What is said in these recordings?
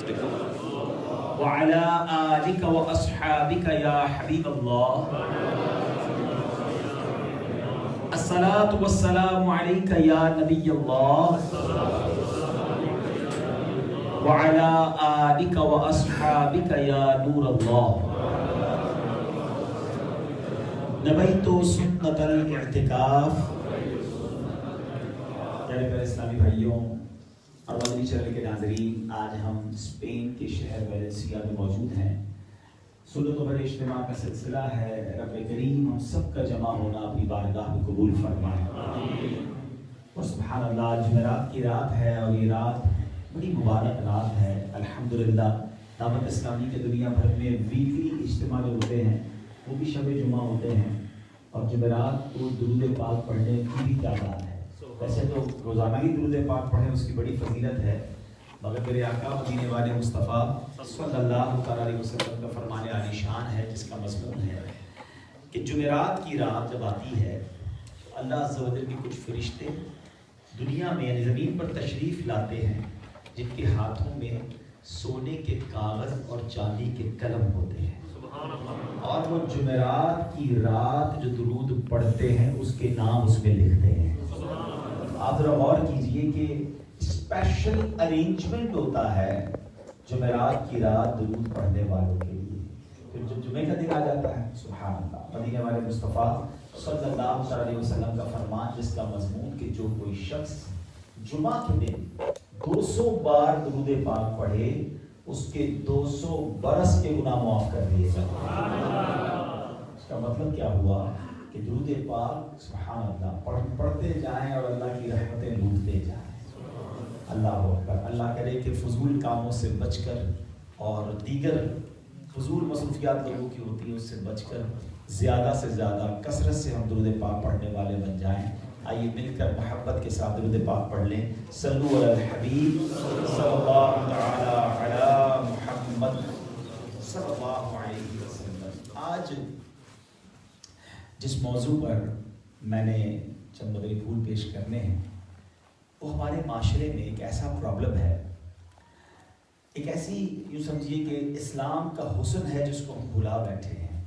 وعلى آلك وأصحابك يا حبيب الله الصلاة والسلام عليك يا نبي الله وعلى آلك وأصحابك يا نور الله نبيت سنة الاعتکاف. پیارے پیارے اسلامی بھائیوں اور مدنی چینل کے ناظرین، آج ہم اسپین کے شہر ویلنسیا میں موجود ہیں. سنتوں پر اجتماع کا سلسلہ ہے. رب کریم ہم سب کا جمع ہونا اپنی بارگاہ میں قبول فرمائے. اور سبحان اللہ، جمعرات کی رات ہے اور یہ رات بڑی مبارک رات ہے. الحمدللہ دعوت اسلامی کے دنیا بھر میں ویکلی اجتماع جو ہوتے ہیں وہ بھی شب جمعہ ہوتے ہیں، اور جمعرات کو درود پاک پڑھنے کی بھی تعداد ہے. ویسے تو روزانہ ہی درود پاک پڑھیں اس کی بڑی فضیلت ہے، مگر میرے آقا مدینے والے مصطفیٰ صلی اللہ علیہ وسلم کا فرمان عالی شان ہے، جس کا مضمون ہے کہ جمعرات کی رات جب آتی ہے تو اللہ عز و جل کے کچھ فرشتے دنیا میں یعنی زمین پر تشریف لاتے ہیں، جن کے ہاتھوں میں سونے کے کاغذ اور چاندی کے قلم ہوتے ہیں، اور وہ جمعرات کی رات جو درود پڑھتے ہیں اس کے نام اس میں لکھتے ہیں. آپ ذرا غور کیجئے کہ اسپیشل ارینجمنٹ ہوتا ہے جمعرات کی رات درود پڑھنے والوں کے لیے. پھر جو جمعے کا دن آ جاتا ہے، سبحان اللہ، مدینے والے مصطفیٰ صلی اللہ علیہ وسلم کا فرمان جس کا مضمون کہ جو کوئی شخص جمعہ کے دن 200 بار درود پاک پڑھے اس کے 200 برس کے گناہ معاف کر دیے جائیں. اس کا مطلب کیا ہوا کہ درود پاک سبحان اللہ پڑھتے جائیں اور اللہ کی رحمتیں لوٹتے جائیں. اللہ اکبر. اللہ کرے کہ فضول کاموں سے بچ کر اور دیگر فضول مصروفیات لوگوں کی ہوتی ہیں اس سے بچ کر زیادہ سے زیادہ کثرت سے ہم درود پاک پڑھنے والے بن جائیں. آئیے مل کر محبت کے ساتھ درود پاک پڑھ لیں. صلو علی الحبیب صلی اللہ تعالی علی محمد صلی اللہ علیہ وسلم. آج جس موضوع پر میں نے چند مدنی پھول پیش کرنے ہیں وہ ہمارے معاشرے میں ایک ایسا پرابلم ہے، ایک ایسی یوں سمجھیے کہ اسلام کا حسن ہے جس کو ہم بھلا بیٹھے ہیں،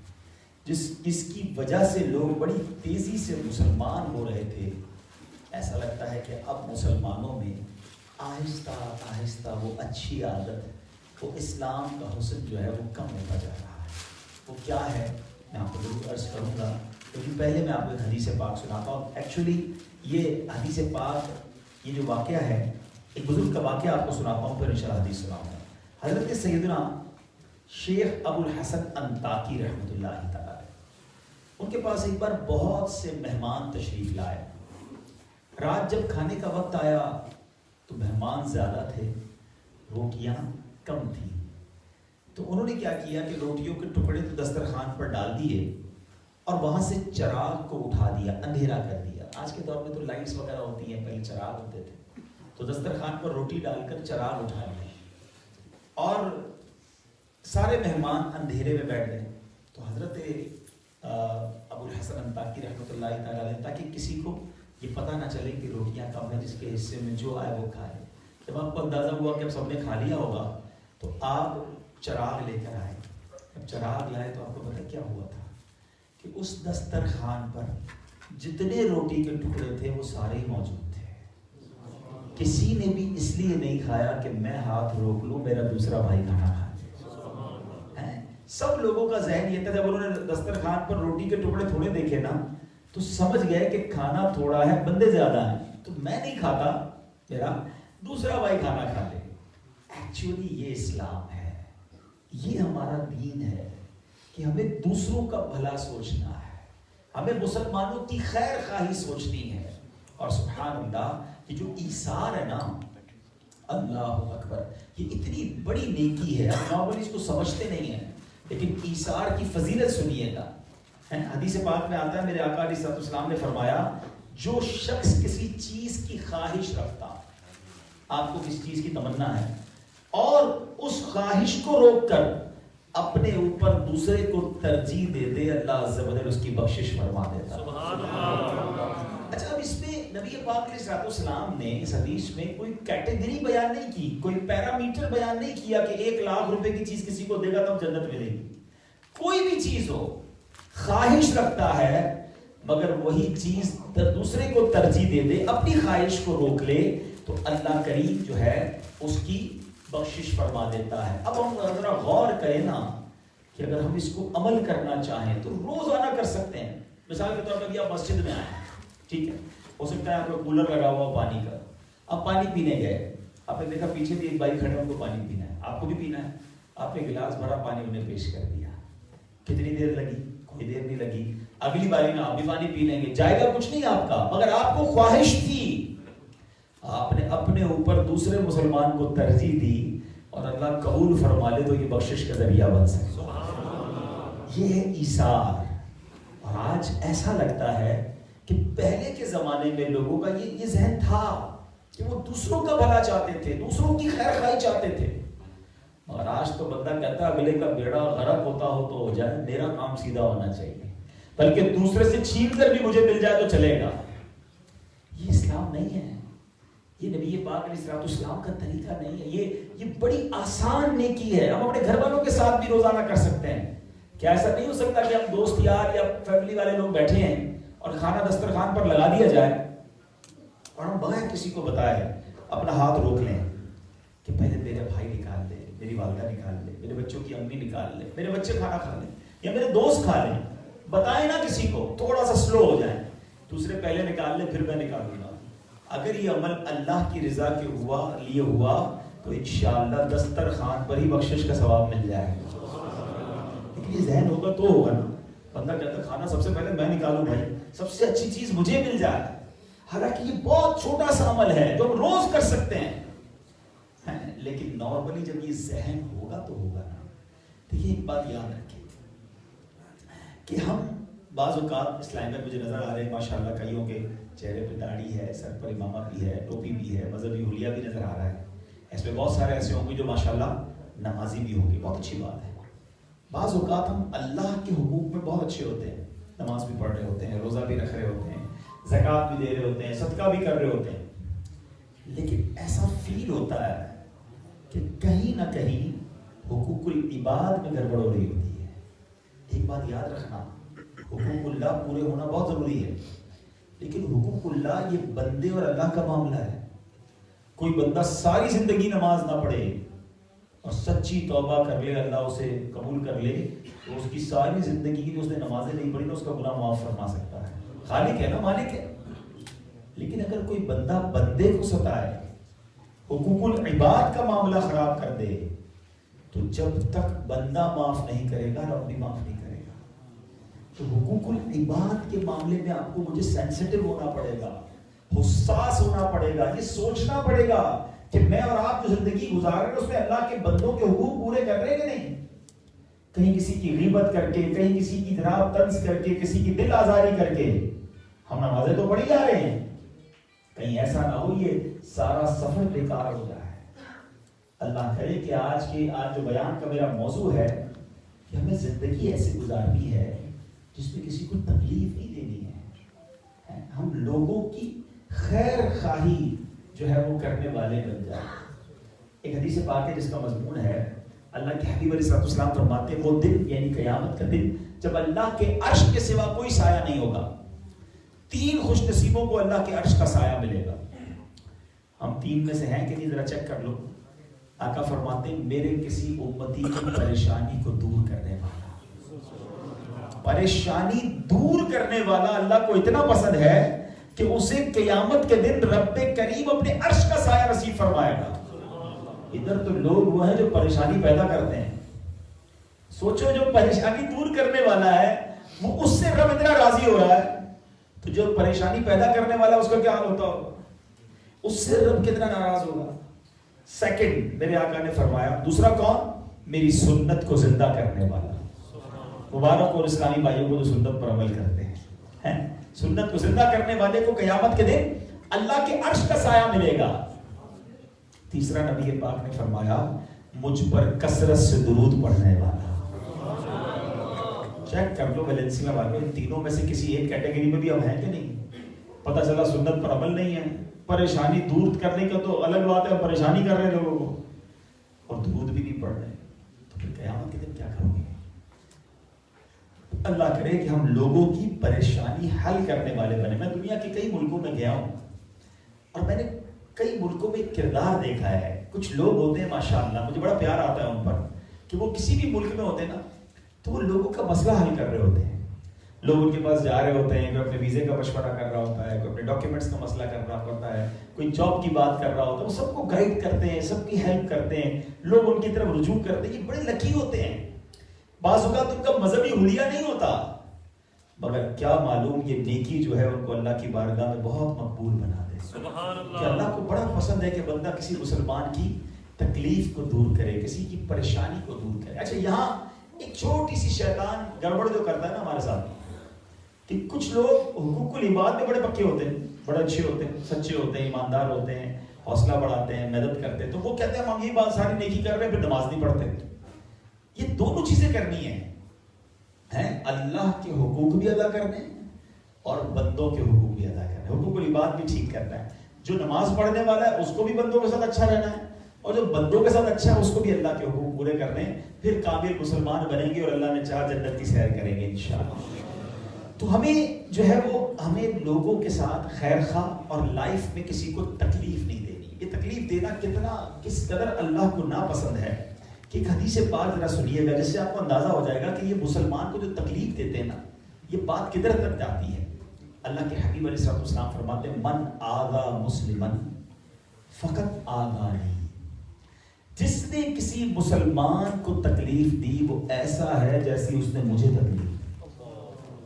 جس کی وجہ سے لوگ بڑی تیزی سے مسلمان ہو رہے تھے. ایسا لگتا ہے کہ اب مسلمانوں میں آہستہ آہستہ وہ اچھی عادت، وہ اسلام کا حسن جو ہے وہ کم ہوتا جا رہا ہے. وہ کیا ہے میں آپ کو ضرور عرض کروں گا، لیکن پہلے میں آپ کو ایک حدیث پاک سناتا ہوں. ایکچولی یہ حدیث پاک یہ جو واقعہ ہے ایک بزرگ کا واقعہ آپ کو سناتا ہوں، پھر انشاءاللہ حدیث سناؤں گا. حضرت سیدنا شیخ ابو الحسن انطاکی رحمۃ اللہ تعالی، ان کے پاس ایک بار بہت سے مہمان تشریف لائے. رات جب کھانے کا وقت آیا تو مہمان زیادہ تھے، روٹیاں کم تھیں، تو انہوں نے کیا کیا کہ روٹیوں کے ٹکڑے تو دسترخوان پر ڈال دیے اور وہاں سے چراغ کو اٹھا دیا، اندھیرا کر دیا. آج کے دور میں تو لائٹس وغیرہ ہوتی ہیں، پہلے چراغ ہوتے تھے، تو دسترخوان پر روٹی ڈال کر چراغ اٹھا لیا اور سارے مہمان اندھیرے میں بیٹھ گئے. تو حضرت ابو الحسن انطاکی رحمۃ اللہ تعالی علیہ، تاکہ کسی کو یہ پتہ نہ چلے کہ روٹیاں کم ہیں، جس کے حصے میں جو آئے وہ کھائے. جب آپ کو اندازہ ہوا کہ اب سب نے کھا لیا ہوگا تو آپ چراغ لے کر آئے. جب چراغ لائے تو آپ کو پتہ کیا ہوا تھا کہ اس دسترخوان پر جتنے روٹی کے ٹکڑے تھے وہ سارے ہی موجود تھے. کسی نے بھی اس لیے نہیں کھایا کہ میں ہاتھ روک لوں میرا دوسرا بھائی کھانا کھا. سب لوگوں کا ذہن یہ تھا، جب انہوں نے دسترخوان پر روٹی کے ٹکڑے تھوڑے دیکھے نا تو سمجھ گئے کہ کھانا تھوڑا ہے، بندے زیادہ ہیں، تو میں نہیں کھاتا، میرا دوسرا بھائی کھانا کھا لے. ایکچولی یہ اسلام ہے، یہ ہمارا دین ہے کہ ہمیں دوسروں کا بھلا سوچنا ہے، ہمیں مسلمانوں کی خیر خواہی سوچنی ہے. اور سبحان اللہ یہ جو ایثار ہے نا، اللہ اکبر، یہ اتنی بڑی نیکی ہے. ہم نارملی اس کو سمجھتے نہیں ہیں، لیکن ایثار کی فضیلت سنیے گا. حدیث پاک میں آتا ہے، میرے آقا علیہ السلام نے فرمایا جو شخص کسی چیز کی خواہش رکھتا، آپ کو کسی چیز کی تمنا ہے اور اس خواہش کو روک کر اپنے اوپر دوسرے کو ترجیح دے دے، اللہ عز و جل اس کی بخشش فرما دیتا. اچھا اب اس میں نبی پاک علیہ السلام نے اس حدیث میں کوئی کیٹیگری بیان نہیں کی، کوئی پیرامیٹر بیان نہیں کیا کہ 1,00,000 روپے کی چیز کسی کو دے گا تب جنت ملے گی. کوئی بھی چیز ہو، خواہش رکھتا ہے مگر وہی چیز دوسرے کو ترجیح دے دے، اپنی خواہش کو روک لے تو اللہ کریم جو ہے اس کی بخشش فرما دیتا ہے. اب ہم ذرا غور کریں نا کہ اگر ہم اس کو عمل کرنا چاہیں تو روزانہ کر سکتے ہیں. مثال کے طور پر آپ مسجد میں آئے، ٹھیک ہے، ہو سکتا ہے آپ کو کولر لگا ہوا پانی کا، آپ پانی پینے گئے، آپ نے دیکھا پیچھے بھی ایک بھائی کھڑے ہیں، ان کو پانی پینا ہے، آپ کو بھی پینا ہے، آپ نے گلاس بھرا پانی انہیں پیش کر دیا. کتنی دیر لگی؟ کوئی دیر نہیں لگی. اگلی باری میں آپ بھی پانی پی لیں گے، جائے گا کچھ نہیں آپ کا، مگر آپ کو خواہش تھی، آپ نے اپنے اوپر دوسرے مسلمان کو ترجیح دی اور اللہ قبول فرما لے تو یہ بخشش کا ذریعہ بن سکے. یہ ہے ایثار. اور آج ایسا لگتا ہے کہ پہلے کے زمانے میں لوگوں کا یہ ذہن تھا کہ وہ دوسروں کا بھلا چاہتے تھے، دوسروں کی خیر خواہی چاہتے تھے. اور آج تو بندہ کہتا ہے اگلے کا بیڑا غرق ہوتا ہو تو ہو جائے، میرا کام سیدھا ہونا چاہیے، بلکہ دوسرے سے چھین کر بھی مجھے مل جائے تو چلے گا. یہ اسلام نہیں ہے، یہ نبی پاک علیہ السلام کا طریقہ نہیں ہے. یہ بڑی آسان نیکی ہے. ہم اپنے گھر والوں کے ساتھ بھی روزانہ کر سکتے ہیں. کیا ایسا نہیں ہو سکتا کہ ہم دوست یار یا فیملی والے لوگ بیٹھے ہیں اور کھانا دسترخوان پر لگا دیا جائے اور ہم بغیر کسی کو بتائے اپنا ہاتھ روک لیں کہ پہلے میرے بھائی نکال لے، میری والدہ نکال لے، میرے بچوں کی امی نکال لے، میرے بچے کھانا کھا لیں یا میرے دوست کھا لیں، بتائیں نا کسی کو، تھوڑا سا سلو ہو جائیں، دوسرے پہلے نکال لیں پھر میں نکالوں گا. اگر یہ عمل اللہ کی رضا کے لیے ہوا تو انشاءاللہ دسترخوان پر ہی بخشش کا ثواب مل جائے گا. یہ ذہن ہوگا تو ہوگا نا. بندہ کہتا کھانا سب سے پہلے میں نکالوں بھائی، سب سے اچھی چیز مجھے مل جائے. حالانکہ یہ بہت چھوٹا سا عمل ہے جو ہم روز کر سکتے ہیں، لیکن نارملی جب یہ ذہن ہوگا تو ہوگا نا. تو یہ ایک بات یاد رکھیں کہ ہم بعض اوقات اسلام میں مجھے نظر آ رہے ہیں ماشاءاللہ کئیوں کے چہرے پہ داڑھی ہے، سر پر امامہ بھی ہے، ٹوپی بھی ہے، مذہبی حلیہ بھی نظر آ رہا ہے. اس میں بہت سارے ایسے ہوں گے جو ماشاءاللہ نمازی بھی ہوں گے، بہت اچھی بات ہے. بعض اوقات ہم اللہ کے حقوق میں بہت اچھے ہوتے ہیں، نماز بھی پڑھ رہے ہوتے ہیں، روزہ بھی رکھ رہے ہوتے ہیں، زکوٰۃ بھی دے رہے ہوتے ہیں، صدقہ بھی کر رہے ہوتے ہیں، لیکن ایسا فیل ہوتا ہے کہ کہیں نہ کہیں حقوق العباد میں گڑبڑ ہو رہی ہوتی ہے. ایک بات یاد رکھنا، حقوق اللہ پورے ہونا بہت ضروری ہے، لیکن حقوق اللہ یہ بندے اور اللہ کا معاملہ ہے. کوئی بندہ ساری زندگی نماز نہ پڑھے اور سچی توبہ کر لے، اللہ اسے قبول کر لے تو اس کی ساری زندگی کی جو اس نے نمازیں نہیں پڑھی تو اس کا گناہ معاف فرما سکتا ہے. خالق ہے نا، مالک ہے. لیکن اگر کوئی بندہ بندے کو ستائے، حقوق العباد کا معاملہ خراب کر دے، تو جب تک بندہ معاف نہیں کرے گا رب بھی معاف نہیں کرے گا. تو حقوق العباد کے معاملے میں آپ کو مجھے سینسٹیو ہونا پڑے گا، حساس ہونا پڑے گا، یہ سوچنا پڑے گا کہ میں اور آپ جو زندگی گزار رہے ہیں اس میں اللہ کے بندوں کے حقوق پورے کر رہے ہیں کہ نہیں. کہیں کسی کی غیبت کر کے، کہیں کسی کی جناب طنز کر کے، کسی کی دل آزاری کر کے ہم نمازیں تو پڑھی جا رہے ہیں، کہیں ایسا نہ ہو یہ سارا سفر بیکار ہو جائے. اللہ کرے کہ آج جو بیان کا میرا موضوع ہے کہ ہمیں زندگی ایسے گزارنی ہے جس میں کسی کو تکلیف نہیں دینی ہے، ہم لوگوں کی خیر خواہی جو ہے وہ کرنے والے بن جائیں. ایک حدیث پاک ہے جس کا مضمون ہے، اللہ کے حبیب علیہ السلام فرماتے ہیں وہ دن یعنی قیامت کا دن جب اللہ کے عرش کے سوا کوئی سایہ نہیں ہوگا. 3 خوش نصیبوں کو اللہ کے عرش کا سایہ ملے گا. ہم 3 میں سے ہیں کہ نہیں ذرا چیک کر لو. آقا فرماتے ہیں میرے کسی امتی کی پریشانی کو دور کرنے والا، پریشانی دور کرنے والا اللہ کو اتنا پسند ہے کہ اسے قیامت کے دن رب کریم اپنے عرش کا سایہ نصیب فرمائے گا. ادھر تو لوگ وہ ہیں جو پریشانی پیدا کرتے ہیں. سوچو جو پریشانی دور کرنے والا ہے وہ اس سے رب اتنا راضی ہو رہا ہے، تو جو پریشانی پیدا کرنے والا اس کا کیا حال ہوتا ہوگا، اس سے رب کتنا ناراض ہوگا. سیکنڈ میرے آقا نے فرمایا دوسرا کون، میری سنت کو زندہ کرنے والا. مبارک اور اسلامی بھائیوں کو جو سنت پر عمل کرتے ہیں، سنت کو زندہ کرنے والے کو قیامت کے دن اللہ کے عرش کا سایہ ملے گا. تیسرا نبی پاک نے فرمایا مجھ پر کثرت سے درود پڑھنے والا. چیک کر لو ویلنسیا والوں، ان تینوں میں سے کسی ایک کیٹیگری میں بھی ہم ہیں کہ نہیں؟ پتہ چلا سنت پر عمل نہیں ہے. پریشانی دور کرنے کا تو الگ بات ہے، پریشانی کر رہے ہیں لوگوں کو اور درود بھی نہیں پڑھ رہے، تو پھر قیامت کے دن کیا کرو گے؟ اللہ کرے کہ ہم لوگوں کی پریشانی حل کرنے والے بنے. میں دنیا کے کئی ملکوں میں گیا ہوں اور میں نے کئی ملکوں میں ایک کردار دیکھا ہے. کچھ لوگ ہوتے ہیں ماشاءاللہ، مجھے بڑا پیار آتا ہے ان پر کہ وہ کسی بھی ملک میں ہوتے ہیں نا تو وہ لوگوں کا مسئلہ حل کر رہے ہوتے ہیں. لوگ ان کے پاس جا رہے ہوتے ہیں، کوئی اپنے ویزے کا مشورہ کر رہا ہوتا ہے، کوئی اپنے ڈاکیومنٹس کا مسئلہ کر رہا ہوتا ہے، کوئی جاب کی بات کر رہا ہوتا ہے. وہ سب کو گائیڈ کرتے ہیں، سب کی ہیلپ کرتے ہیں، لوگ ان کی طرف رجوع کرتے ہیں. یہ بڑے لکی ہوتے ہیں. بعض اوقات ان کا مذہبی حلیہ نہیں ہوتا، مگر کیا معلوم یہ نیکی جو ہے ان کو اللہ کی بارگاہ میں بہت مقبول بنا دے. کہ اللہ کو بڑا پسند ہے کہ بندہ کسی مسلمان کی تکلیف کو دور کرے، کسی کی پریشانی کو دور کرے. اچھا یہاں ایک چھوٹی سی شیطان گڑبڑ جو کرتا ہے نا ہمارے ساتھ، کہ کچھ لوگ حقوق العباد میں بڑے پکے ہوتے ہیں، بڑے اچھے ہوتے ہیں، سچے ہوتے ہیں، ایماندار ہوتے ہیں، حوصلہ بڑھاتے ہیں، مدد کرتے ہیں، تو وہ کہتے ہیں ہم یہ بات ساری نیکی کر رہے ہیں پھر نماز نہیں پڑھتے. یہ دونوں چیزیں کرنی ہیں، اللہ کے حقوق بھی ادا کرنے اور بندوں کے حقوق بھی ادا کرنے. حقوق العباد بھی ٹھیک کرنا ہے. جو نماز پڑھنے والا ہے اس کو بھی بندوں کے ساتھ اچھا رہنا ہے اور جو بندوں کے ساتھ اچھا ہے اس کو بھی اللہ کے حقوق پورے کرنے. پھر کامل مسلمان بنیں گے اور اللہ نے چاہ جنت کی سیر کریں گے انشاءاللہ. تو ہمیں جو ہے وہ ہمیں لوگوں کے ساتھ خیر خواہ اور لائف میں کسی کو تکلیف نہیں دینی. یہ تکلیف دینا کتنا کس قدر اللہ کو ناپسند ہے کہ ایک حدیث پاک ذرا سنیے گا جس سے آپ کو اندازہ ہو جائے گا کہ یہ مسلمان کو جو تکلیف دیتے ہیں نا یہ بات کدھر تک جاتی ہے. اللہ کے حبیب علیہ السلام فرماتے ہیں من آذا مسلمن فقط آذانی. جس نے کسی مسلمان کو تکلیف دی وہ ایسا ہے جیسی اس نے مجھے تکلیف.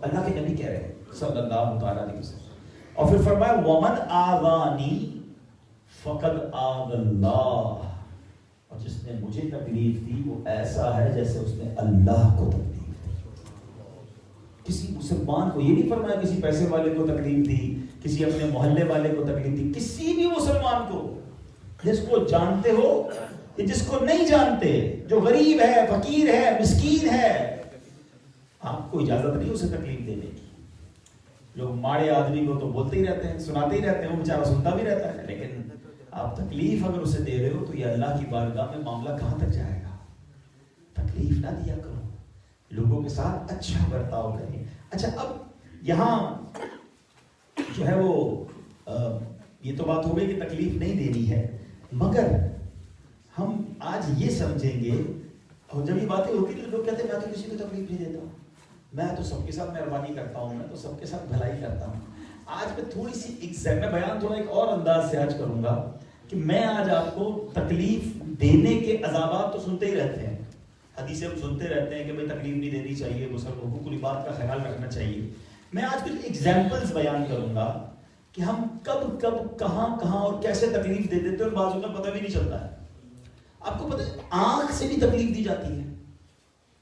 اللہ کے نبی کہہ رہے ہیں صلی اللہ تعالیٰ علیہ وسلم. اور پھر فرمایا ومن آذانی فقد آذ اللہ. اور جس نے مجھے تکلیف دی وہ ایسا ہے جیسے اس نے اللہ کو تکلیف دی. کسی مسلمان کو یہ نہیں فرمایا کسی پیسے والے کو تکلیف دی، کسی اپنے محلے والے کو تکلیف دی. کسی بھی مسلمان کو، جس کو جانتے ہو یا جس کو نہیں جانتے، جو غریب ہے، فقیر ہے، مسکین ہے، آپ کو اجازت نہیں اسے تکلیف دینے کی. لوگ ماڑے آدمی کو تو بولتے ہی رہتے ہیں، سناتے ہی رہتے ہیں، وہ بیچارہ سنتا بھی رہتا ہے، لیکن آپ تکلیف اگر اسے دے رہے ہو تو یہ اللہ کی بارگاہ میں معاملہ کہاں تک جائے گا. تکلیف نہ دیا کرو، لوگوں کے ساتھ اچھا برتاؤ کریں. اچھا اب یہاں جو ہے وہ یہ تو بات ہو گئی کہ تکلیف نہیں دینی ہے، مگر ہم آج یہ سمجھیں گے اور جب یہ باتیں ہوتی ہیں تو لوگ کہتے ہیں میں تو کسی کو تکلیف نہیں دیتا ہوں، میں تو سب کے ساتھ مہربانی کرتا ہوں، میں تو سب کے ساتھ بھلائی کرتا ہوں. آج میں تھوڑی سی میں بیان تھوڑا ایک اور انداز سے آج کروں گا کہ میں آج آپ کو تکلیف دینے کے عذابات تو سنتے ہی رہتے ہیں، حدیثیں ہم سنتے رہتے ہیں کہ بھائی تکلیف نہیں دینی چاہیے، مسلمان حقوق العباد کا خیال رکھنا چاہیے. میں آج کچھ ایگزامپلز بیان کروں گا کہ ہم کب کب کہاں اور کیسے تکلیف دے دیتے ہیں اور بعض اوقات پتہ بھی نہیں چلتا ہے. آپ کو پتہ ہے آنکھ سے بھی تکلیف دی جاتی ہے،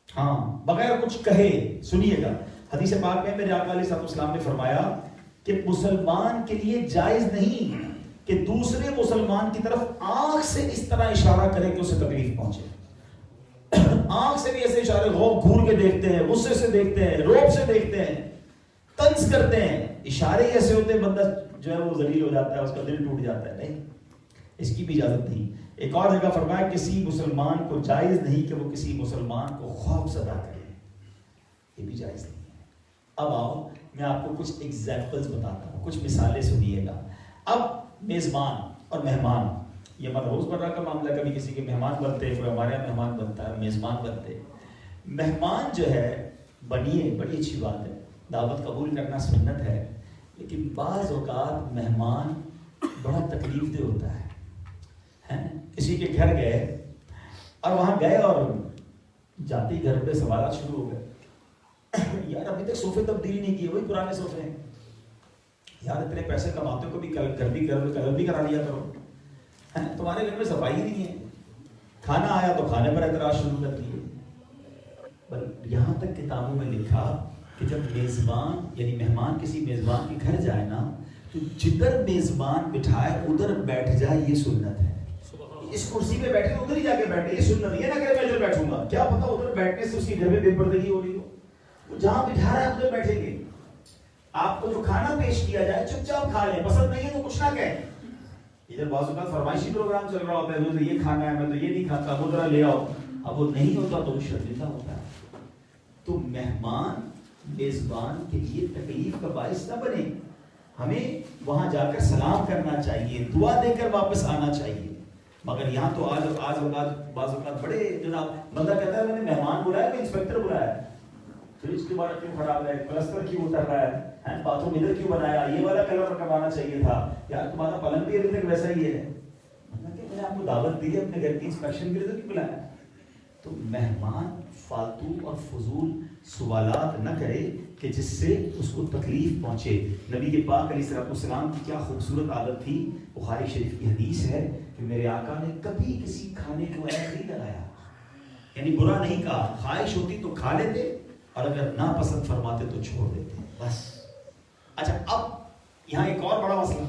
ہاں بغیر کچھ کہے. سنیے گا حدیث پاک میں میرے آقا علیہ السلام نے فرمایا کہ مسلمان کے لیے جائز نہیں کہ دوسرے مسلمان کی طرف آنکھ سے اس طرح اشارہ کرے کہ اسے تکلیف پہنچے. آنکھ سے بھی ایسے اشارے غور گھور کے دیکھتے ہیں، غصے سے دیکھتے ہیں، روب سے دیکھتے ہیں، طنز کرتے ہیں. اشارے ایسے ہوتے ہیں بندہ جو ہے وہ ذلیل ہو جاتا ہے، اس کا دل ٹوٹ جاتا ہے. نہیں، اس کی بھی اجازت نہیں. ایک اور جگہ فرمایا کسی مسلمان کو جائز نہیں کہ وہ کسی مسلمان کو خوف زدہ کرے، یہ بھی جائز نہیں ہے. اب آؤ میں آپ کو کچھ ایگزامپلز بتاتا ہوں، کچھ مثالیں سنیے گا. اب میزبان اور مہمان یہ ہمارا روزمرہ کا معاملہ، کبھی کسی کے مہمان بنتے ہیں، کوئی ہمارے یہاں مہمان بنتا ہے، میزبان بنتے. مہمان جو ہے بنیے، بڑی اچھی بات ہے، دعوت قبول کرنا سنت ہے، لیکن بعض اوقات مہمان بڑا تکلیف دہ ہوتا ہے. کسی کے گھر گئے اور وہاں گئے اور جاتے ہی گھر پہ سوالات شروع ہو گئے. یار ابھی تک صوفے تبدیل نہیں کیے، وہی پرانے صوفے ہیں. یار اتنے پیسے کماتے ہو، کبھی کلر بھی کرا لیا کرو. تمہارے گھر میں صفائی نہیں ہے. کھانا آیا تو کھانے پر اعتراض شروع کر دیے. یہاں تک کتابوں میں لکھا کہ جب میزبان یعنی مہمان کسی میزبان کے گھر جائے نا تو جدھر میزبان بٹھائے ادھر بیٹھ جائے، یہ سنت ہے. اس کرسی پہ بیٹھے ادھر ہی جا کے بیٹھے، یہ سنت. یہ نہ کہ میں ادھر بیٹھوں گا، کیا پتا ادھر بیٹھنے سے اس کے گھر میں بے پردگی ہو رہی ہو. وہ جہاں بٹھا رہا ہے ادھر بیٹھیں گے. آپ کو جو کھانا پیش کیا جائے چپ چاپ کھا لیں، پسند نہیں ہے تو کچھ نہ کہیں. ادھر بعض اوقات فرمائشی پروگرام چل رہا ہوتا ہے، مجھے یہ کھانا ہے، میں تو یہ نہیں کھاتا، وہ ذرا لے آؤ. اب وہ نہیں ہوتا تو شرمندہ ہوتا ہے. تو مہمان میزبان کے لیے تکلیف کا باعث نہ بنے. ہمیں وہاں جا کر سلام کرنا چاہیے، دعا دے کر واپس آنا چاہیے. مگر یہاں تو آج بعض اوقات بڑے جناب بندہ کہتا ہے میں نے مہمان بلایا کہ انسپیکٹر بلایا، فریج کی بات کیوں خراب ہے، پلستر کیوں اتر رہا ہے، باتھ روم ادھر کیوں بنایا، یہ والا کلر کروانا چاہیے تھا، یار تمہارا پلنگ بھی ابھی تک ویسا ہی ہے. میں نے آپ کو دعوت دی ہے اپنے گھر کی انسپیکشن کے لیے، تو کیوں بلایا؟ تو مہمان فالتو اور فضول سوالات نہ کرے کہ جس سے اس کو تکلیف پہنچے. نبی کے پاک علیہ السلام کی کیا خوبصورت عادت تھی. بخاری شریف کی حدیث ہے کہ میرے آقا نے کبھی کسی کھانے کو ایسے نہیں لگایا، یعنی برا نہیں کہا. خواہش ہوتی تو کھا لیتے اور اگر ناپسند فرماتے تو چھوڑ دیتے بس. اچھا اب یہاں ایک اور بڑا مسئلہ،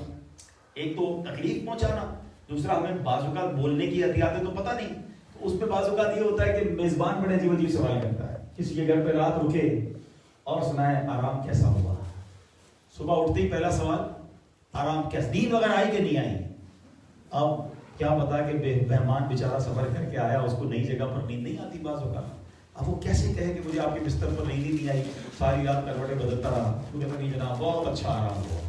ایک تو تکلیف پہنچانا، دوسرا ہمیں بعض اوقات بولنے کی احتیاطیں تو پتہ نہیں. اس پہ بعض اوقات یہ ہوتا ہے کہ میزبان بڑے عجیب عجیب سوال کرتا ہے. کسی کے گھر پہ رات رکے اور سنائے آرام کیسا ہوا. صبح اٹھتے ہی پہلا سوال آرام کیسا، نیند وغیرہ آئی کہ نہیں آئی. اب کیا پتا کہ مہمان بیچارہ سفر کر کے آیا، اس کو نئی جگہ پر نیند نہیں آتی بعض اوقات. اب وہ کیسے کہے کہ مجھے آپ کے بستر پر نیند نہیں آئی، ساری رات کروٹیں بدلتا رہا، مجھے نہیں جناب بہت اچھا آرام ہوا.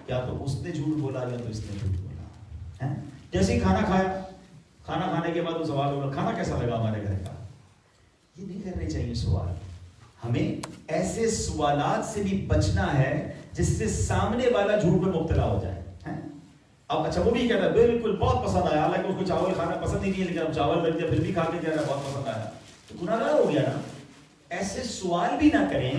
یا تو اس نے جھوٹ بولا یا تو اس نے جھوٹ بولا. جیسے ہی کھانا کھایا، کھانا کھانے کے بعد وہ سوال ہوگا کھانا کیسا لگا ہمارے گھر کا. یہ نہیں کرنے چاہیے سوال. ہمیں ایسے سوالات سے بھی بچنا ہے جس سے سامنے والا جھوٹ میں مبتلا ہو جائے. اب اچھا وہ بھی کہتا ہے بالکل بہت پسند آیا، حالانکہ اس کو چاول کھانا پسند ہی نہیں ہے، لیکن اب چاول بن گیا پھر بھی کھا کے کہہ رہا ہے بہت پسند آیا، تو گناہ گار ہو گیا نا. ایسے سوال بھی نہ کریں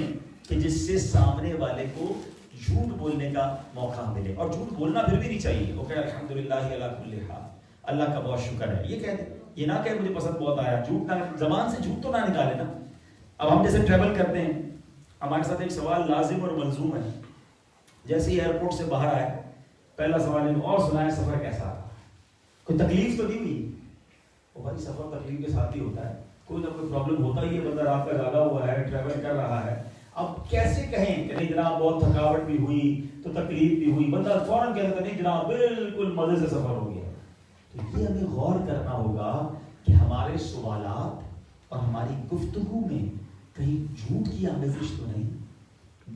کہ جس سے سامنے والے کو جھوٹ بولنے کا موقع ملے. اور جھوٹ بولنا پھر بھی نہیں چاہیے. وہ کہہ الحمدللہ علی کل حال، اللہ کا بہت شکر ہے، یہ کہہ دیں. یہ نہ کہ مجھے پسند بہت آیا. جھوٹ نہ، زبان سے جھوٹ تو نہ نکالے نا. اب ہم جیسے ٹریول کرتے ہیں، ہمارے ساتھ ایک سوال لازم اور ملزوم ہے. جیسے ہی ایئرپورٹ سے باہر آئے پہلا سوال ہے اور سنائیں سفر کیسا رہا، کوئی تکلیف تو نہیں ہوئی. وہ بھائی سفر تکلیف کے ساتھ ہی ہوتا ہے، کوئی نہ کوئی پرابلم ہوتا ہی ہے. بندہ رات کا جاگا ہوا ہے، ٹریول کر رہا ہے. اب کیسے کہیں کہ نہیں جناب بہت تھکاوٹ بھی ہوئی تو تکلیف بھی ہوئی، بندہ فوراً کہتا ہے نہیں جناب بالکل مزے سے سفر ہو گیا. تو یہ ہمیں غور کرنا ہوگا کہ ہمارے سوالات اور ہماری گفتگو میں کہیں جھوٹ کی آمیزش تو نہیں.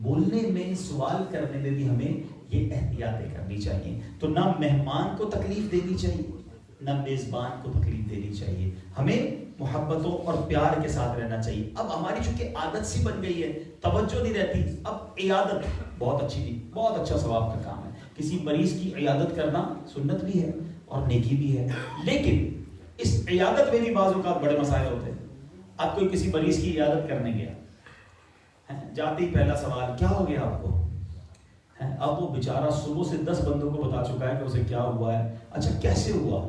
بولنے میں، سوال کرنے میں بھی ہمیں یہ احتیاطیں کرنی چاہیے. تو نہ مہمان کو تکلیف دینی چاہیے، نہ میزبان کو تکلیف دینی چاہیے. ہمیں محبتوں اور پیار کے ساتھ رہنا چاہیے. اب ہماری چونکہ عادت سی بن گئی ہے، توجہ نہیں رہتی. اب عیادت بہت اچھی تھی، بہت اچھا ثواب کا کام ہے. کسی مریض کی عیادت کرنا سنت بھی ہے اور نیکی بھی ہے. لیکن اس عیادت میں بھی بعض اوقات بڑے مسائل ہوتے ہیں. اب کوئی کسی مریض کی عیادت کرنے گیا، جاتے ہی پہلا سوال کیا ہو گیا آپ کو. اب وہ بیچارہ صبح سے 10 بندوں کو بتا چکا ہے کہ اسے کیا ہوا ہے. اچھا کیسے ہوا،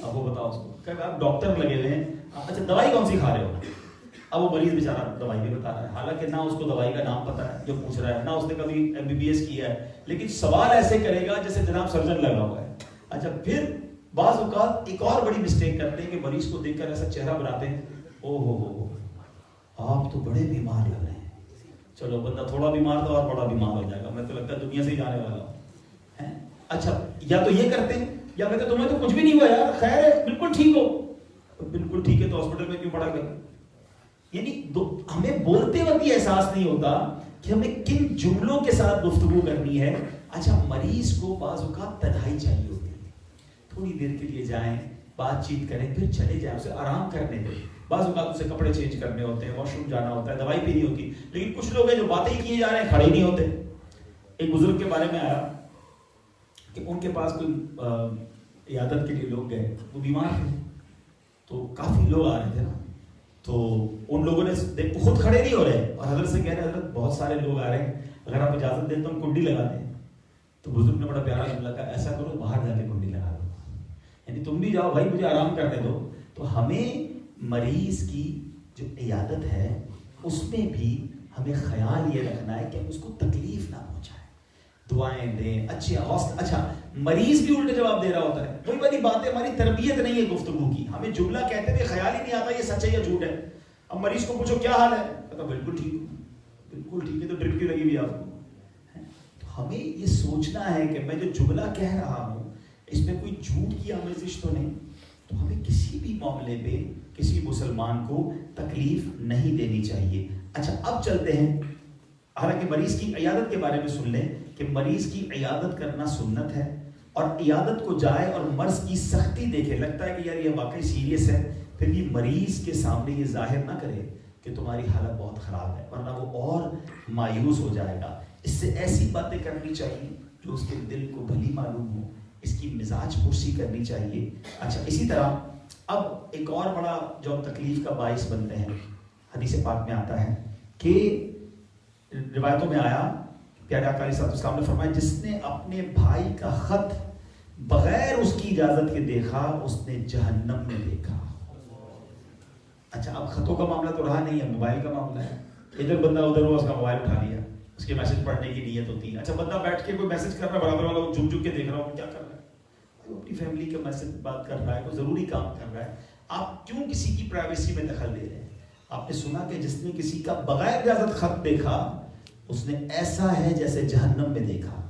اب وہ بتاؤ اس کو. کہ آپ ڈاکٹر لگے ہوئے ہیں، اچھا دوائی کون سی کھا رہے ہو. اب وہ مریض بیچارہ دوائی بھی بتا رہا ہے، حالانکہ نہ اس کو دوائی کا نام پتا ہے جو پوچھ رہا ہے، نہ اس نے کبھی MBBS کیا ہے، لیکن سوال ایسے کرے گا جیسے جناب سرجن لگا ہوا ہے. اچھا پھر بعض اوقات ایک اور بڑی مسٹیک کرتے ہیں کہ مریض کو دیکھ کر ایسا چہرہ بناتے ہیں او ہو آپ تو بڑے بیمار لگ رہے ہیں. چلو بندہ تھوڑا بیمار تھا اور بڑا بیمار ہو جائے گا، میں تو لگتا ہے دنیا سے ہی جانے والا ہوں. اچھا یا تو یہ کرتے ہیں یا کہتے تمہیں تو کچھ بھی نہیں ہوا یار، خیر ہے بالکل ٹھیک ہو. بالکل ٹھیک ہے تو ہاسپٹل میں کیوں پڑا گیا. یعنی ہمیں بولتے وقت یہ احساس نہیں ہوتا کہ ہمیں کن جملوں کے ساتھ گفتگو کرنی ہے. اچھا مریض کو بعض اوقات تنہائی چاہیے ہوتی ہے، تھوڑی دیر کے لیے جائیں، بات چیت کریں، پھر چلے جائیں، اسے آرام کرنے دیں. بعض اوقات اسے کپڑے چینج کرنے ہوتے ہیں، واش روم جانا ہوتا ہے، دوائی پینی ہوتی. لیکن کچھ لوگ ہیں جو باتیں ہی کیے جا رہے ہیں، کھڑے ہی نہیں ہوتے. ایک بزرگ کے بارے میں آیا کہ ان کے پاس کوئی عیادت کے لیے لوگ گئے، وہ بیمار تھے تو کافی لوگ آ رہے تھے نا. تو ان لوگوں نے خود کھڑے نہیں ہو رہے اور حضرت سے کہہ رہے حضرت بہت سارے لوگ آ رہے ہیں، اگر آپ اجازت دیں تو ہم کنڈی لگا دیں. تو بزرگ نے بڑا پیارا جملہ کہا ایسا کرو باہر جا کے کنڈی لگا دو، یعنی تم بھی جاؤ بھائی مجھے آرام کرنے دو. تو ہمیں مریض کی جو عیادت ہے اس میں بھی ہمیں خیال یہ رکھنا ہے کہ ہم اس کو تکلیف نہ پہنچائیں، دعائیں دیں، اچھے حوصلہ. اچھا مریض بھی الٹے جواب دے رہا ہوتا ہے. وہی والی بات ہے، ہماری تربیت نہیں ہے گفتگو کی. ہمیں جملہ کہتے ہوئے خیال ہی نہیں آتا یہ سچ ہے یا جھوٹ ہے. اب مریض کو پوچھو کیا حال ہے، کہتا بالکل ٹھیک ہوں. بالکل ٹھیک ہے تو ڈرپ کیوں لگی ہوئی آپ کو. ہمیں یہ سوچنا ہے کہ میں جو جملہ کہہ رہا ہوں اس میں کوئی جھوٹ کی آمیزش تو نہیں. تو ہمیں کسی بھی معاملے پہ کسی مسلمان کو تکلیف نہیں دینی چاہیے. اچھا اب چلتے ہیں. حالانکہ مریض کی عیادت کے بارے میں سن لیں کہ مریض کی عیادت کرنا سنت ہے, اور عیادت کو جائے اور مرض کی سختی دیکھے, لگتا ہے کہ یار یہ واقعی سیریس ہے, پھر بھی مریض کے سامنے یہ ظاہر نہ کرے کہ تمہاری حالت بہت خراب ہے, ورنہ وہ اور مایوس ہو جائے گا. اس سے ایسی باتیں کرنی چاہیے جو اس کے دل کو بھلی معلوم ہو, اس کی مزاج پرسی کرنی چاہیے. اچھا اسی طرح اب ایک اور بڑا جو تکلیف کا باعث بنتے ہیں, حدیث پاک میں آتا ہے کہ روایتوں میں آیا پیارے آقا علیہ السلام نے فرمایا جس نے اپنے بھائی کا خط بغیر اس کی اجازت کے دیکھا اس نے جہنم میں دیکھا. اچھا اب خطوں کا معاملہ تو رہا نہیں ہے, موبائل کا معاملہ ہے. ادھر بندہ ادھر ہوا, اس کا موبائل اٹھا لیا, اس کے میسج پڑھنے کی نیت ہوتی ہے. اچھا بندہ بیٹھ کے کوئی میسج کر رہا ہے, برابر والا جھک جھک کے دیکھ رہا ہوں کیا کر رہا ہے, وہ اپنی فیملی کا میسج بات کر رہا ہے, کوئی ضروری کام کر رہا ہے. آپ کیوں کسی کی پرائیویسی میں دخل دے رہے ہیں؟ آپ نے سنا کہ جس نے کسی کا بغیر اجازت خط دیکھا اس نے ایسا ہے جیسے جہنم میں دیکھا.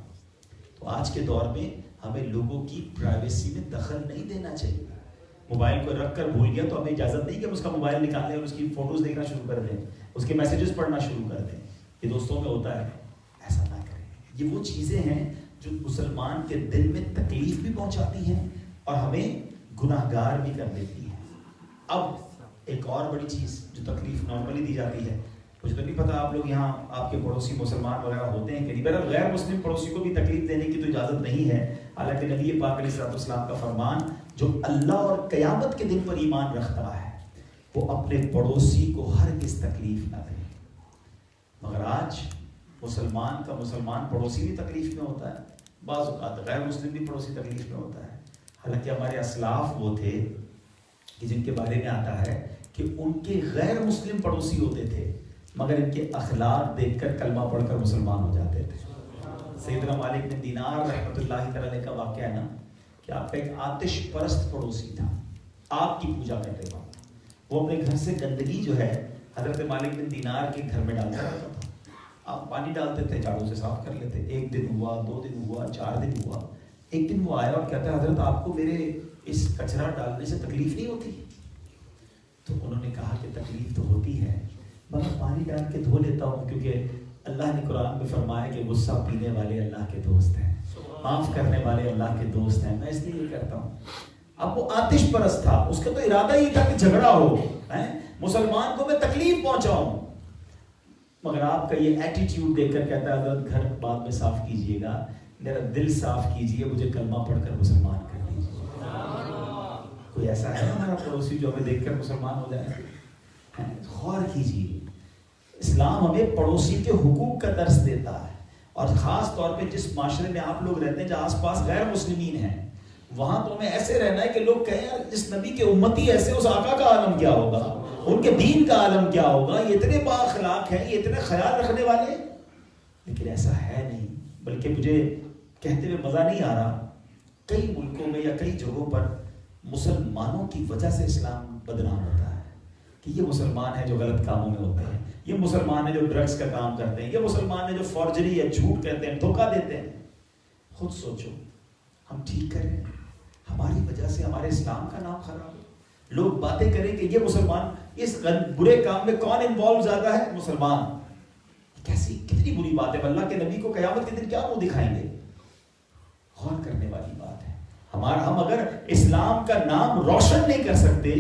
تو آج کے دور میں ہمیں لوگوں کی پرائیویسی میں دخل نہیں دینا چاہیے. موبائل کو رکھ کر بھول گیا تو ہمیں اجازت نہیں کہ ہم اس کا موبائل نکالیں اور اس کی فوٹوز دیکھنا شروع کر دیں, اس کے میسیجز پڑھنا شروع کر دیں. یہ دوستوں میں ہوتا ہے, ایسا نہ کریں. یہ وہ چیزیں ہیں جو مسلمان کے دل میں تکلیف بھی پہنچاتی ہیں اور ہمیں گناہ گار بھی کر دیتی ہیں. اب ایک اور بڑی چیز جو تکلیف نارملی دی جاتی ہے, مجھے تو نہیں پتا آپ لوگ یہاں آپ کے پڑوسی مسلمان وغیرہ ہوتے ہیں کہ نہیں, بہرحال غیر مسلم پڑوسی کو بھی تکلیف دینے کی تو اجازت نہیں ہے. حالانکہ نبی پاک علیہ السلام کا فرمان جو اللہ اور قیامت کے دن پر ایمان رکھتا ہے وہ اپنے پڑوسی کو ہرگز تکلیف نہ دے. مگر آج مسلمان کا مسلمان پڑوسی بھی تکلیف میں ہوتا ہے, بعض اوقات غیر مسلم بھی پڑوسی تکلیف میں ہوتا ہے. حالانکہ ہمارے اسلاف وہ تھے کہ جن کے بارے میں آتا ہے کہ ان کے غیر مسلم پڑوسی ہوتے تھے مگر ان کے اخلاق دیکھ کر کلمہ پڑھ کر مسلمان ہو جاتے تھے. سیدنا مالک بن دینار رحمۃ اللہ تعالی کا واقعہ ہے نا کہ آپ کا ایک آتش پرست پڑوسی تھا, آگ کی پوجا کرتے تھے. وہ اپنے گھر سے گندگی جو ہے حضرت مالک بن دینار کے گھر میں ڈالتا رہتا تھا. آپ پانی ڈالتے تھے, جھاڑو سے صاف کر لیتے. ایک دن ہوا, 2 دن ہوا, 4 دن ہوا. ایک دن وہ آیا اور کہتا ہے حضرت آپ کو میرے اس کچرا ڈالنے سے تکلیف نہیں ہوتی؟ تو انہوں نے کہا کہ تکلیف تو ہوتی ہے مگر پانی ڈال کے دھو لیتا ہوں کیونکہ اللہ نے قرآن میں فرمایا کہ غصہ پینے والے اللہ کے دوست ہیں, معاف کرنے والے اللہ کے دوست ہیں, میں اس لیے یہ کرتا ہوں. اب وہ آتش پرست تھا, اس کا تو ارادہ ہی تھا کہ جھگڑا ہو, مسلمان کو میں تکلیف پہنچاؤں. مگر آپ کا یہ ایٹیٹیوڈ دیکھ کر کہتا ہے حضرت گھر بعد میں صاف کیجئے گا, میرا دل صاف کیجئے, مجھے کلمہ پڑھ کر مسلمان کر دیجئے. کوئی ایسا ہے ہمارا پڑوسی جو ہمیں دیکھ کر مسلمان ہو جائے؟ غور کیجئے, اسلام ہمیں پڑوسی کے حقوق کا درس دیتا ہے, اور خاص طور پہ جس معاشرے میں آپ لوگ رہتے ہیں جہاں آس پاس غیر مسلمین ہیں وہاں تو ہمیں ایسے رہنا ہے کہ لوگ کہیں یار جس نبی کے امتی ایسے, اس آقا کا عالم کیا ہوگا, ان کے دین کا عالم کیا ہوگا, یہ اتنے با اخلاق ہیں, یہ اتنے خیال رکھنے والے. لیکن ایسا ہے نہیں, بلکہ مجھے کہتے ہوئے مزہ نہیں آ رہا, کئی ملکوں میں یا کئی جگہوں پر مسلمانوں کی وجہ سے اسلام بدنام ہوتا ہے کہ یہ مسلمان ہیں جو غلط کاموں میں ہوتے ہیں, یہ مسلمان ہیں جو ڈرگز کا کام کرتے ہیں, یہ مسلمان ہیں جو فورجری ہے, جھوٹ کہتے ہیں, دھوکہ دیتے ہیں. خود سوچو, ہم ٹھیک کریں, ہماری وجہ سے ہمارے اسلام کا نام خراب ہو. لوگ باتیں کریں کہ یہ مسلمان, اس برے کام میں کون انوالو زیادہ ہے؟ مسلمان. کیسی کتنی بری بات ہے. اللہ کے نبی کو قیامت کے دن کیا منہ دکھائیں گے؟ غور کرنے والی بات ہے. ہم اگر اسلام کا نام روشن نہیں کر سکتے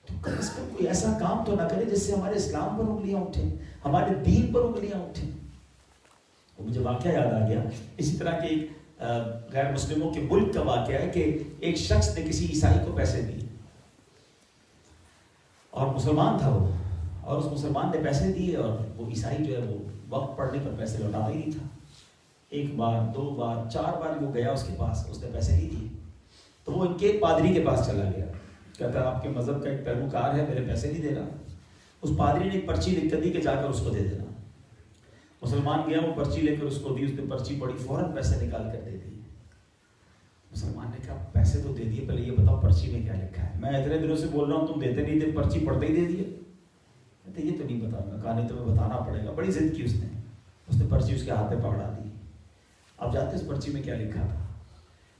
تو کم از کم کوئی ایسا کام تو نہ کرے جس سے ہمارے اسلام پر انگلیاں اٹھیں, ہمارے دین پر انگلیاں اٹھیں. مجھے واقعہ یاد آ گیا, اسی طرح کے غیر مسلموں کے ملک کا واقعہ ہے کہ ایک شخص نے کسی عیسائی کو پیسے دیے اور مسلمان تھا وہ, اور اس مسلمان نے پیسے دیے اور وہ عیسائی جو ہے وہ وقت پڑنے پر پیسے لوٹا ہی نہیں تھا. 1 بار 2 بار 4 بار وہ گیا اس کے پاس, اس نے پیسے نہیں دیے. تو وہ ان کے پادری کے پاس چلا گیا, کہتا ہے آپ کے مذہب کا ایک پیروکار ہے, میرے پیسے نہیں دے رہا. اس پادری نے ایک پرچی لکھ کر دی کہ جا کر اس کو دے دینا. مسلمان گیا, وہ پرچی لے کر اس کو دی, اس نے پرچی پڑھی, فوراً پیسے نکال کر دے دیے. مسلمان نے کہا پیسے تو دے دیے, پہلے یہ بتاؤ پرچی میں کیا لکھا ہے؟ میں اتنے دنوں سے بول رہا ہوں تم دیتے نہیں تھے, پرچی پڑھتے ہی دے دیے. کہتے یہ تو نہیں بتاؤں گا. کہا نہیں تمہیں بتانا پڑے گا. بڑی ضد کی اس نے پرچی اس کے ہاتھ میں پکڑا دی. آپ جانتے اس پرچی میں کیا لکھا تھا؟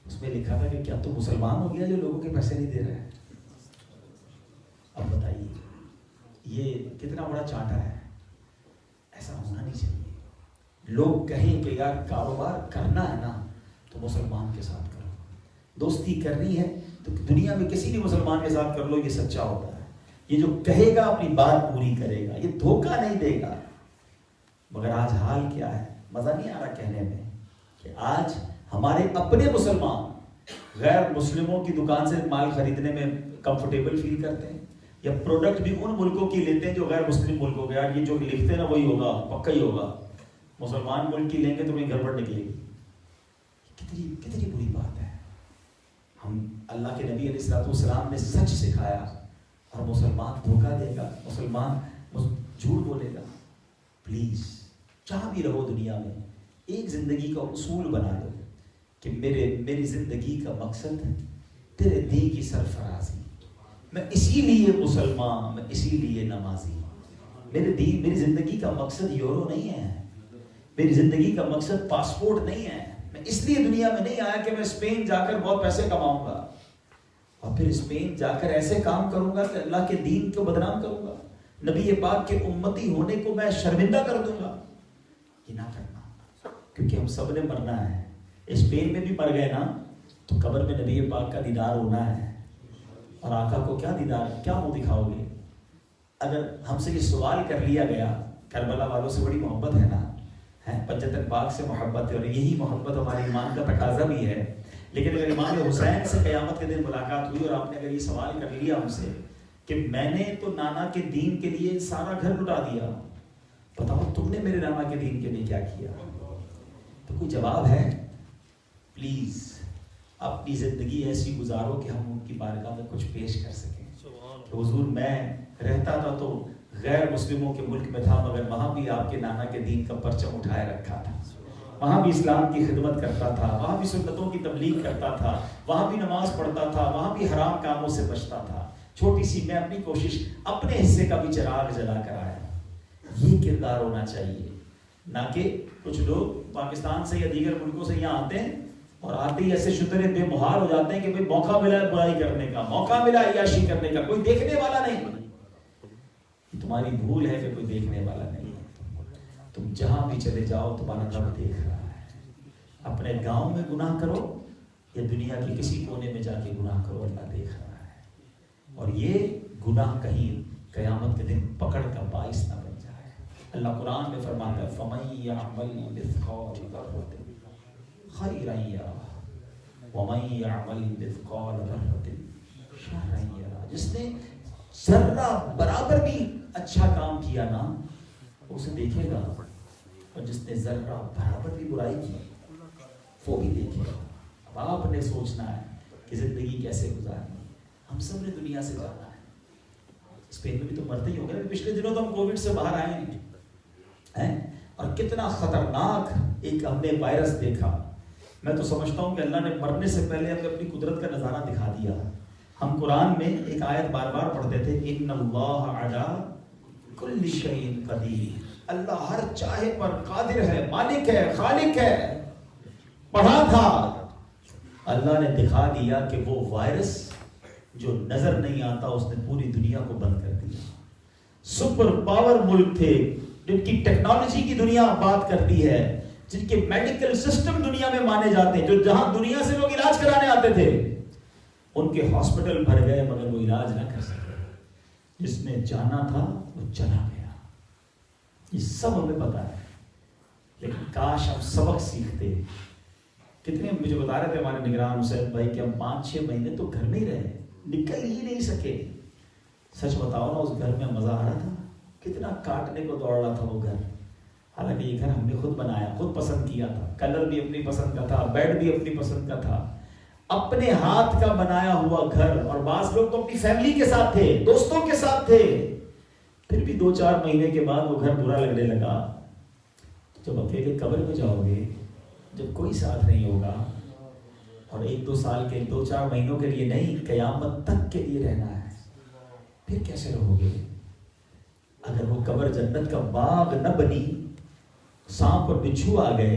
اس میں لکھا تھا کہ کیا تو مسلمان ہو گیا جو لوگوں کے پیسے نہیں دے رہا ہے؟ اب بتائیے یہ کتنا بڑا چانٹا ہے. ایسا ہونا نہیں چاہیے. لوگ کہیں کہ یار کاروبار کرنا ہے نا تو مسلمان کے ساتھ کرو, دوستی کرنی ہے تو دنیا میں کسی بھی مسلمان کے ساتھ کر لو, یہ سچا ہوتا ہے. یہ جو کہے گا اپنی بات پوری کرے گا, یہ دھوکہ نہیں دے گا. مگر آج حال کیا ہے, مزہ نہیں آ رہا کہنے میں کہ آج ہمارے اپنے مسلمان غیر مسلموں کی دکان سے مال خریدنے میں کمفرٹیبل فیل کرتے ہیں, یا پروڈکٹ بھی ان ملکوں کی لیتے ہیں جو غیر مسلم ملکوں کے. یار یہ جو لکھتے ہیں نا وہی ہوگا, پکا ہی ہوگا. مسلمان ملک کی لیں گے تو کہیں گڑبڑ نکلے گی. کتنی بری بات ہے. ہم اللہ کے نبی علیہ السلام نے سچ سکھایا اور مسلمان دھوکہ دے گا, مسلمان جھوٹ بولے گا. پلیز جہاں بھی رہو دنیا میں ایک زندگی کا اصول بنا لو کہ میری زندگی کا مقصد تیرے دین کی سرفرازی. میں اسی لیے مسلمان, میں اسی لیے نمازی. میری زندگی کا مقصد یورو نہیں ہے, میری زندگی کا مقصد پاسپورٹ نہیں ہے. میں اس لیے دنیا میں نہیں آیا کہ میں اسپین جا کر بہت پیسے کماؤں گا اور پھر اسپین جا کر ایسے کام کروں گا کہ اللہ کے دین کو بدنام کروں گا, نبی پاک کے امتی ہونے کو میں شرمندہ کر دوں گا. یہ نہ کرنا, کیونکہ ہم سب نے مرنا ہے. اسپین میں بھی مر گئے نا تو قبر میں نبی پاک کا دیدار ہونا ہے, اور آقا کو کیا دیدار, کیا منہ دکھاؤ گے؟ اگر ہم سے یہ سوال کر لیا گیا, کربلا والوں سے بڑی محبت ہے نا, پنجتن پاک سے محبت ہے, اور یہی محبت ہمارے ایمان کا تقاضا بھی ہے. لیکن اگر امام حسین سے قیامت کے دن ملاقات ہوئی اور آپ نے اگر یہ سوال کر لیا ہم سے کہ میں نے تو نانا کے دین کے لیے سارا گھر لٹا دیا, بتاؤ تم نے میرے نانا کے دین کے لیے کیا کیا, تو کوئی جواب ہے؟ پلیز اپنی زندگی ایسی گزارو کہ ہم ان کی بارگاہ میں کچھ پیش کر سکیں کہ حضور میں رہتا تھا تو غیر مسلموں کے ملک میں تھا, مگر وہاں بھی آپ کے نانا کے دین کا پرچم اٹھائے رکھا تھا, وہاں بھی اسلام کی خدمت کرتا تھا, وہاں بھی سنتوں کی تبلیغ کرتا تھا, وہاں بھی نماز پڑھتا تھا, وہاں بھی حرام کاموں سے بچتا تھا. چھوٹی سی میں اپنی کوشش اپنے حصے کا بھی چراغ جلا کر آیا. یہ کردار ہونا چاہیے, نہ کہ کچھ لوگ پاکستان سے یا دیگر ملکوں سے یہاں آتے ہیں اور آتے ہی ایسے شترے بے مہار ہو جاتے ہیں کہ بھئی موقع ملا ہے برائی کرنے کا, موقع ملا عیاشی کرنے کا, کوئی دیکھنے والا نہیں. تمہاری بھول ہے کہ کوئی دیکھنے والا نہیں. تم جہاں بھی چلے جاؤ تمہارا رب دیکھ رہا ہے. اپنے گاؤں میں گناہ کرو یا دنیا کے کسی کونے میں جا کے گناہ کرو, اللہ دیکھ رہا ہے. اور یہ گناہ کہیں قیامت کے دن پکڑ کا باعث نہ بن جائے. اللہ قرآن میں فرماتا ہے فَمَن يَعْمَلْ مِثْقَالَ ذَرَّةٍ خَيْرًا يَرَهُ وَمَن يَعْمَلْ مِثْقَالَ ذَرَّةٍ شَرًّا يَرَهُ. جس نے ذرہ برابر بھی اچھا کام کیا نا اسے دیکھے گا, اور جس نے ذرہ برابر بھی برائی کی وہ بھی دیکھے گا. اب آپ نے سوچنا ہے کہ زندگی کیسے گزارنی. ہم سب نے دنیا سے جانا ہے. اسپین میں بھی تو مرتے ہی ہو گئے, پچھلے دنوں تو ہم کووڈ سے باہر آئے ہیں, اور کتنا خطرناک ایک ہم نے وائرس دیکھا. میں تو سمجھتا ہوں کہ اللہ نے مرنے سے پہلے ہمیں اپنی قدرت کا نظارہ دکھا دیا. ہم قرآن میں ایک آیت بار بار پڑھتے تھے, ان اللہ علی کل شیء قدیر, اللہ ہر چاہے پر قادر ہے, مالک ہے, خالق ہے. پڑھا تھا اللہ نے دکھا دیا کہ وہ وائرس جو نظر نہیں آتا اس نے پوری دنیا کو بند کر دیا. سپر پاور ملک تھے جن کی ٹیکنالوجی کی دنیا بات کرتی ہے, جن کے میڈیکل سسٹم دنیا میں مانے جاتے ہیں, جو جہاں دنیا سے لوگ علاج کرانے آتے تھے ان کے ہاسپٹل بھر گئے مگر وہ علاج نہ کر سکے. جس نے جانا تھا وہ چلا گیا. یہ سب ہمیں پتا ہے, لیکن کاش ہم سبق سیکھتے. کتنے مجھے بتا رہے تھے ہمارے نگران حسین بھائی کہ ہم 5-6 مہینے تو گھر میں ہی رہے, نکل ہی نہیں سکے. سچ بتاؤ نا اس گھر میں مزہ آ رہا تھا, کتنا کاٹنے کو دوڑ رہا تھا وہ گھر. حالانکہ یہ گھر ہم نے خود بنایا, خود پسند کیا تھا, کلر بھی اپنی پسند کا تھا, بیڈ بھی اپنی پسند کا تھا, اپنے ہاتھ کا بنایا ہوا گھر. اور بعض لوگ تو اپنی فیملی کے ساتھ تھے, دوستوں کے ساتھ تھے, پھر بھی 2-4 مہینے کے بعد وہ گھر برا لگنے لگا. جب اکیلے قبر میں جاؤ گے, جب کوئی ساتھ نہیں ہوگا, اور 1-2 سال کے 2-4 مہینوں کے لیے نہیں, قیامت تک کے لیے رہنا ہے, پھر کیسے رہو گے؟ اگر وہ قبر جنت کا باغ نہ بنی, سانپ اور بچھو آ گئے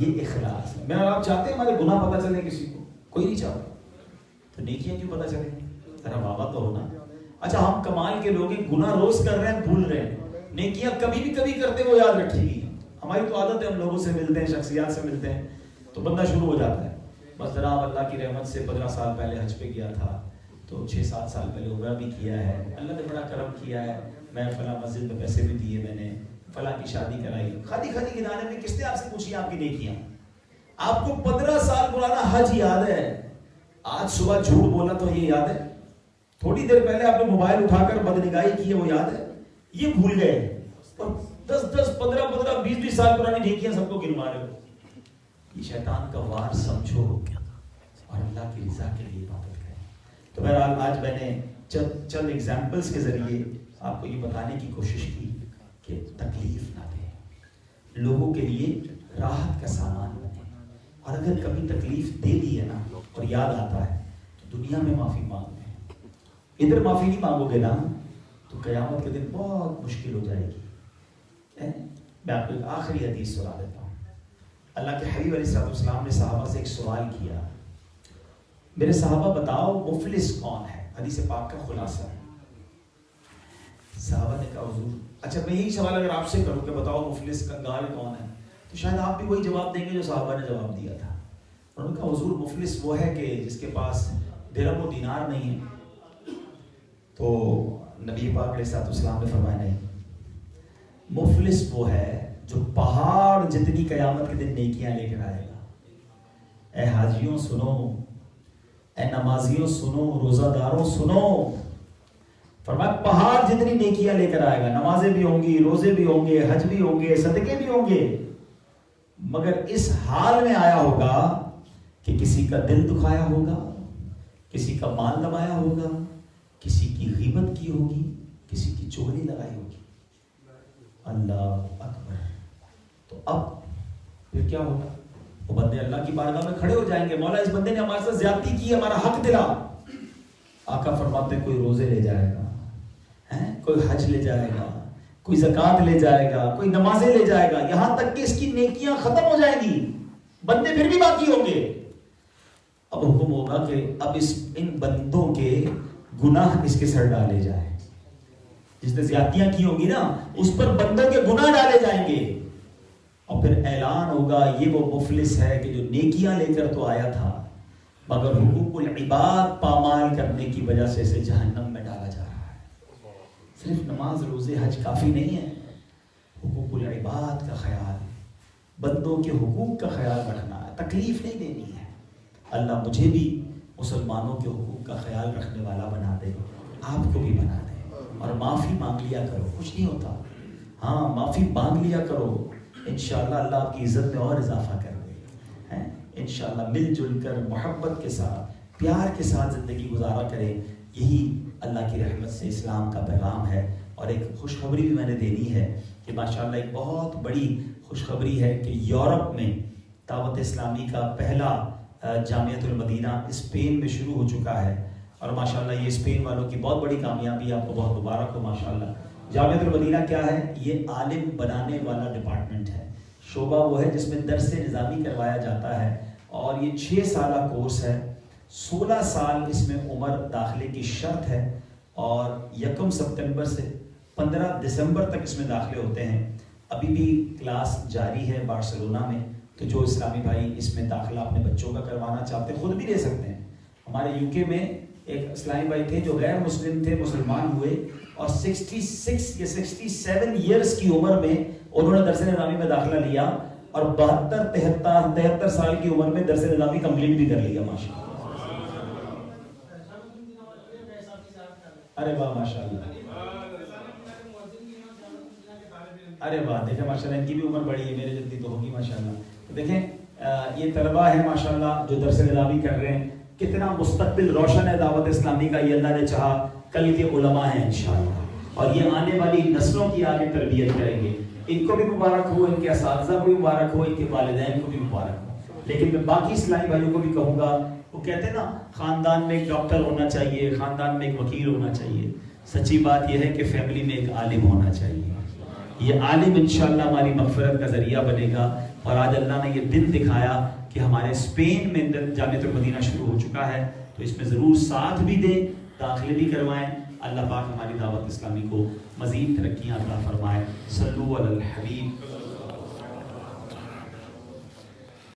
یہ اخلاص ہے. میں آپ چاہتے ہیں ہمارے گناہ پتہ چلے کسی کو؟ کوئی نہیں چاہتا. تو نیکیاں کیوں پتہ چلیں؟ ذرا بابا تو ہونا. اچھا ہم کمال کے لوگ ہیں، گناہ روز کر رہے ہیں بھول رہے ہیں، نیکیاں کبھی بھی کبھی کرتے وہ یاد رکھے گی. ہماری تو عادت ہے، ہم لوگوں سے ملتے ہیں، شخصیات سے ملتے ہیں تو بندہ شروع ہو جاتا ہے. بس جناب اللہ کی رحمت سے 15 سال پہلے حج پہ گیا تھا، تو 6-7 سال پہلے عمرہ بھی کیا ہے، اللہ نے بڑا کرم کیا ہے، میں فلاں مسجد میں پیسے بھی دیے، میں نے فلاں کی شادی کرائی. خالی گنانے میں کس نے آپ سے پوچھی آپ کی نیکیاں؟ آپ کو 15 سال پرانا حج یاد ہے، آج صبح جھوٹ بولا تو یہ یاد ہے؟ تھوڑی دیر پہلے آپ نے موبائل اٹھا کر بدنگاہی کی ہے وہ یاد ہے؟ یہ بھول گئے. اور 10-10, 15-15, 20-20 سال پرانی نیکیاں سب کو گنوا رہے ہو. یہ شیطان کا وار سمجھو اور اللہ کی رضا کے لیے عبادت کریں. تو بہرحال آج میں نے چند ایگزامپلس کے ذریعے آپ کو یہ بتانے کی کوشش کی کہ تکلیف نہ دیں، لوگوں کے لیے راحت کا سامان بنے. اور اگر کبھی تکلیف دے دی ہے نا اور یاد آتا ہے تو دنیا میں معافی مانگ لیں. ادھر معافی نہیں مانگو گے نا تو قیامت کے دن بہت مشکل ہو جائے گی. میں آپ کو ایک آخری حدیث سنا دیتا ہوں. اللہ کے حبیب علیہ السلام نے صحابہ سے ایک سوال کیا، میرے صحابہ بتاؤ مفلس کون ہے؟ حدیث پاک کا خلاصہ. صحابہ نے کہا حضور، اچھا میں یہی سوال اگر آپ سے کروں کہ بتاؤ مفلس کنگال کون ہے، تو شاید آپ بھی وہی جواب دیں گے جو صحابہ نے جواب دیا تھا. انہوں نے کہا حضور مفلس وہ ہے کہ جس کے پاس درہم و دینار نہیں ہے. تو نبی پاک علیہ السلام نے فرمایا نہیں، مفلس وہ ہے جو پہاڑ جتنی قیامت کے دن نیکیاں لے کر آئے گا. اے حاجیوں سنو، اے نمازیوں سنو، روزہ داروں سنو. فرمایا پہاڑ جتنی نیکیاں لے کر آئے گا، نمازیں بھی ہوں گی، روزے بھی ہوں گے، حج بھی ہوں گے، صدقے بھی ہوں گے، مگر اس حال میں آیا ہوگا کہ کسی کا دل دکھایا ہوگا، کسی کا مال دبایا ہوگا، کسی کی غیبت کی ہوگی، کسی کی چغلی لگائی ہوگی. اللہ اکبر. تو اب پھر کیا ہوگا؟ وہ بندے اللہ کی بارگاہ میں کھڑے ہو جائیں گے، مولا اس بندے نے ہمارے ساتھ زیادتی کی، ہمارا حق دلا. آقا فرماتے ہیں کوئی روزے لے جائے گا، کوئی حج لے جائے گا، کوئی زکوٰۃ لے جائے گا، کوئی نمازیں لے جائے گا، یہاں تک کہ اس کی نیکیاں ختم ہو جائیں گی، بندے پھر بھی باقی ہوں گے. اب حکم ہوگا کہ اب ان بندوں کے گناہ اس کے سر ڈالے جائیں. جس نے زیادتیاں کی ہوں گی نا اس پر بندوں کے گناہ ڈالے جائیں گے. اور پھر اعلان ہوگا یہ وہ مفلس ہے کہ جو نیکیاں لے کر تو آیا تھا مگر حقوق العباد پامال کرنے کی وجہ سے اسے جہنم میں ڈالا جا رہا ہے. صرف نماز روزے حج کافی نہیں ہے، حقوق العباد کا خیال، بندوں کے حقوق کا خیال رکھنا ہے، تکلیف نہیں دینی ہے. اللہ مجھے بھی مسلمانوں کے حقوق کا خیال رکھنے والا بنا دے، آپ کو بھی بنا دے. اور معافی مانگ لیا کرو، کچھ نہیں ہوتا. ہاں معافی مانگ لیا کرو، انشاءاللہ اللہ آپ کی عزت میں اور اضافہ کر دے. انشاءاللہ مل جل کر محبت کے ساتھ پیار کے ساتھ زندگی گزارا کریں. یہی اللہ کی رحمت سے اسلام کا پیغام ہے. اور ایک خوشخبری بھی میں نے دینی ہے کہ ماشاءاللہ ایک بہت بڑی خوشخبری ہے کہ یورپ میں دعوت اسلامی کا پہلا جامعۃ المدینہ اسپین میں شروع ہو چکا ہے. اور ماشاءاللہ یہ اسپین والوں کی بہت بڑی کامیابی، آپ کو بہت مبارک ہو ماشاءاللہ. جامعۃ المدینہ کیا ہے؟ یہ عالم بنانے والا ڈپارٹمنٹ ہے. شعبہ وہ ہے جس میں درس نظامی کروایا جاتا ہے اور یہ 6 سالہ کورس ہے. 16 سال اس میں عمر داخلے کی شرط ہے اور 1 سپتمبر سے 15 دسمبر تک اس میں داخلے ہوتے ہیں. ابھی بھی کلاس جاری ہے بارسلونا میں، تو جو اسلامی بھائی اس میں داخلہ اپنے بچوں کا کروانا چاہتے ہیں خود بھی لے سکتے ہیں. ہمارے UK میں ایک اسلامی بھائی تھے جو غیر مسلم تھے، مسلمان ہوئے اور 66 یا 67 ایئرس کی عمر میں انہوں نے درس نظامی میں داخلہ لیا اور 73 سال کی عمر میں درس نظامی کمپلیٹ بھی کر لیا ماشاءاللہ. ارے واہ ماشاءاللہ، ارے واہ، دیکھیں ماشاءاللہ ان کی بھی عمر بڑی ہے، میرے جتنی تو ہوگی ماشاءاللہ. تو دیکھیں یہ طلبہ ہے ماشاءاللہ جو درس نظامی کر رہے ہیں، کتنا مستقبل روشن ہے دعوت اسلامی کا. یہ اللہ نے چاہا کل کے علماء ہیں انشاءاللہ اور یہ آنے والی نسلوں کی آگے تربیت کریں گے. ان کو بھی مبارک ہو، ان کے اساتذہ کو بھی مبارک ہو، ان کے والدین کو بھی مبارک ہو. لیکن میں باقی اسلامی بھائیوں کو بھی کہوں گا، وہ کہتے ہیں نا خاندان میں ایک ڈاکٹر ہونا چاہیے، خاندان میں ایک وکیل ہونا چاہیے. سچی بات یہ ہے کہ فیملی میں ایک عالم ہونا چاہیے. یہ عالم انشاءاللہ ہماری مغفرت کا ذریعہ بنے گا. اور آج اللہ نے یہ دن دکھایا کہ ہمارے اسپین میں جامعۃ المدینہ شروع ہو چکا ہے، تو اس میں ضرور ساتھ بھی دیں، داخلے بھی کروائیں۔ اللہ پاک ہماری دعوت اسلامی کو مزید ترقیاں عطا فرمائے۔ صلو علی الحبیب۔